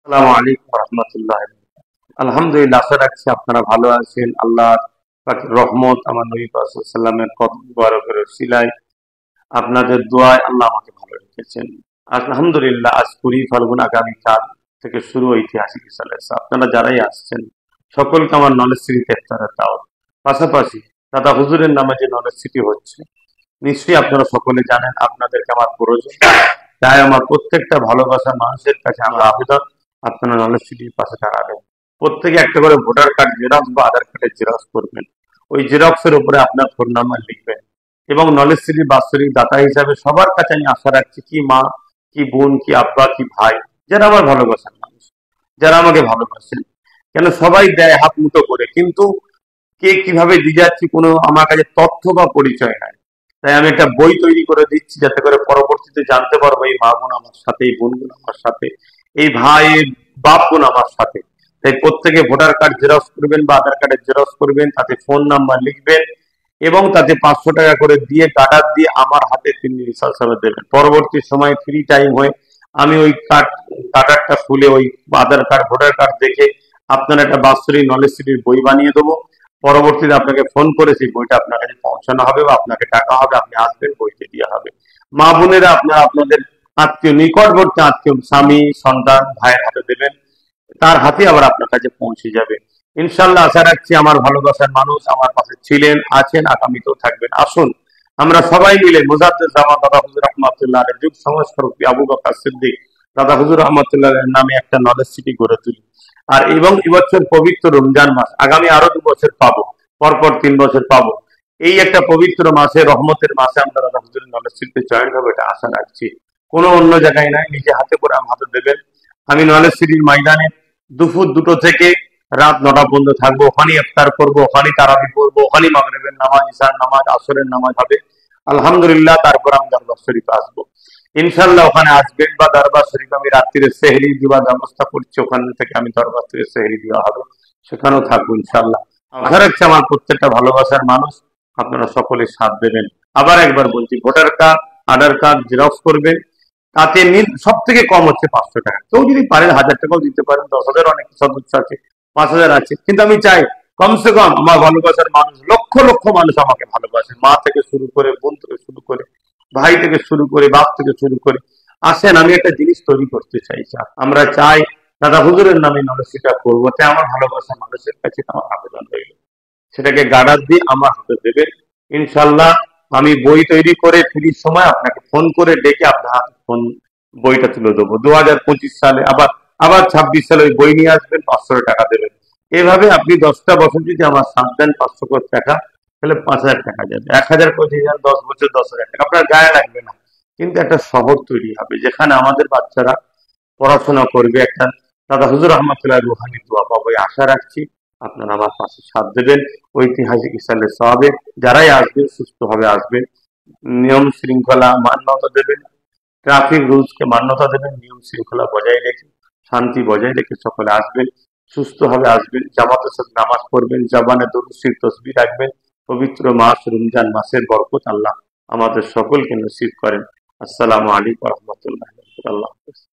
আসসালামু আলাইকুম রহমতুল্লাহ। আলহামদুলিল্লাহ, আশা রাখছি আপনারা ভালো আছেন। আল্লাহ পাকের রহমত, আমার নবী সাল্লামের কদম মুবারকের উসিলায় আপনাদের দোয়ায় আল্লাহ আমাকে ভালো রেখেছেন। আলহামদুলিল্লাহ, আজ 20 ফাল্গুন, আগামীকাল থেকে শুরু ঐতিহাসিক জালসা। আপনারা যারাই আসছেন সকলকে আমার নলেজ সিটিতে ইফতারের দাওয়াত। পাশাপাশি দাদা হুজুরের নামে যে নলেজ সিটি হচ্ছে, নিশ্চয়ই আপনারা সকলে জানেন, আপনাদেরকে আমার প্রয়োজন। তাই আমার প্রত্যেকটা ভালোবাসার মানুষের কাছে আমার আবেদন, আপনারা নলেজ সিটির পাশে দাঁড়াবেন। প্রত্যেকে একটা করে ভোটার কার্ড জেরক্স বা আধার কার্ডের জেরক্স করবেন। ওই জেরক্সের উপরে আপনার ফোন নাম্বার লিখবেন এবং নলেজ সিটির বাৎসরিক দাতা হিসাবে সবার কাছে আমি আশা রাখছি, কি মা, কি বোন, কি আব্বা, কি ভাই, যারা আমার ভালোবাসার মানুষ, যারা আমাকে ভালোবাসেন, কেন সবাই দেয় হাত মুঠো করে, কিন্তু কে কিভাবে দিয়ে যাচ্ছি কোনো আমার কাছে তথ্য বা পরিচয় নাই। তাই আমি একটা বই তৈরি করে দিচ্ছি, যাতে করে পরবর্তীতে জানতে পারবো এই মা বোন আমার সাথে, এই বোন বোন আমার সাথে, এই ভাই বাপ বোন আমার সাথে। তাই প্রত্যেকে ভোটার কার্ড জেরক্স করবেন বা আধার কার্ডের জেরক্স করবেন, তাতে ফোন নাম্বার লিখবেন এবং তাতে 500 টাকা করে দিয়ে কার্ডার দিয়ে আমার হাতে তিনি রিসার্চ দেবেন। পরবর্তী সময় ফ্রি টাইম হয়ে আমি ওই কার্ডারটা খুলে ওই আধার কার্ড ভোটার কার্ড দেখে আপনার একটা বাৎসরিক নলেজ সিটির বই বানিয়ে দেবো। পরবর্তীতে আপনাকে ফোন করে সেই বইটা আপনার কাছে পৌঁছানো হবে বা আপনাকে টাকা হবে, আপনি আসবেন, বইটি দেওয়া হবে। মা বোনেরা আপনারা আপনাদের আত্মীয়, নিকটবর্তী আত্মীয়, স্বামী, সন্তান, ভাইয়ের হাতে দেবেন, তার হাতে আবার আপনার কাছে পৌঁছে যাবে। ইনশাল্লাহ আশা রাখছি আমার ভালোবাসার মানুষ আমার পাশে ছিলেন, আছেন, আগামীতেও থাকবেন। আসুন আমরা সবাই মিলে মুজাদ্দেদ জামান দাদা হুজুর রহমাতুল্লাহ আলাইহির যুগ সংস্কারক আবু বকর সিদ্দিক দাদা হুজুর রহমাতুল্লাহ আলাইহির নামে একটা নলেজ সিটি গড়ে তুলি। আর এবং এবছর পবিত্র রমজান মাস, আগামী আরো 2 বছর পাবো, পরপর 3 বছর পাবো। এই একটা পবিত্র মাসে, রহমতের মাসে আমরা দাদা হুজুরের নলেজ সিটিতে জয়েন হবে, এটা আশা রাখছি। কোনো অন্য জায়গায় নাই, নিজে হাতে করে আমার হাতে দেবেন। আমি নলেজ সিটির ময়দানে দুপুর 2টো থেকে রাত 9টা পর্যন্ত থাকবো। ওখানেই ইফতার করবো, ওখানেই তারাবি পড়বো, ওখানেই মাগরিবের নামাজ, ইশার নামাজ, আসরের নামাজ হবে। আলহামদুলিল্লাহ, তারপর আমি দরবার শরীফে আসবো। ইনশাল্লাহ ওখানে আসবেন, বা দরবার শরীফ আমি রাত্রিরে সেহরি দেওয়ার ব্যবস্থা করছি, ওখান থেকে আমি দরবার থেকে সেহরি দেওয়া হবে, সেখানেও থাকবো ইনশাল্লাহ। আশা রাখছি আমার প্রত্যেকটা ভালোবাসার মানুষ আপনারা সকলে সাথ দেবেন। আবার একবার বলছি, ভোটার কার্ড, আধার কার্ড জেরক্স করবেন। তাতে সব থেকে কম হচ্ছে 500 টাকা। কেউ যদি পারেন 1000 টাকাও দিতে পারেন, 10,000 অনেক সদস্য আছে, 5,000 আছে, কিন্তু আমি চাই কমসে কম আমার ভালোবাসার মানুষ, লক্ষ লক্ষ মানুষ আমাকে ভালোবাসে, মা থেকে শুরু করে, বোন থেকে শুরু করে, ভাই থেকে শুরু করে, বাপ থেকে শুরু করে। আসেন, আমি একটা জিনিস তৈরি করতে চাইছি। আমরা চাই দাদা হুজুরের নামে নলেজটা করবো, তাই আমার ভালোবাসার মানুষের কাছে আমার আবেদন রইল, সেটাকে গার্ডার দিয়ে আমার হাতে দেবেন। ইনশাল্লাহ আমি বই তৈরি করে ফ্রির সময় আপনাকে ফোন করে ডেকে আপনার হাতে ফোন বইটা তুলে দেবো। 2025 সালে আবার আবার 26 সালে ওই বই নিয়ে আসবেন, 500 টাকা দেবেন। এভাবে আপনি 10টা বছর যদি আমার সাথ দেন, 500 করে টাকা, তাহলে 5,000 টাকা যাবে। 1,000 করে দিয়ে যান, 10 বছর 10,000 টাকা, আপনার গায়ে লাগবে না। কিন্তু একটা শহর তৈরি হবে যেখানে আমাদের বাচ্চারা পড়াশোনা করবে, একটা দাদা হুজুর রহমতুল্লাহ রুহানি দোয়া পাবো, এই আশা রাখছি। আপনারা আমার পাশে সাথ দেবেন। ঐতিহাসিক ইসলামের সওয়াবে যারাই আসবেন সুস্থভাবে আসবেন, নিয়ম শৃঙ্খলা মান্যতা দেবেন, ট্রাফিক রুলসকে মান্যতা দেবেন, নিয়ম শৃঙ্খলা বজায় রেখে, শান্তি বজায় রেখে সকলে আসবেন, সুস্থভাবে আসবেন, জামাতের সাথে নামাজ পড়বেন, জবানে দরুদ শরীফ তসবিহ রাখবেন। পবিত্র মাস রমজান মাসের বরকত আল্লাহ আমাদের সকলকে নসিব করেন। আসসালামু আলাইকুম রহমতুল্লাহ। আল্লাহ হাফেজ।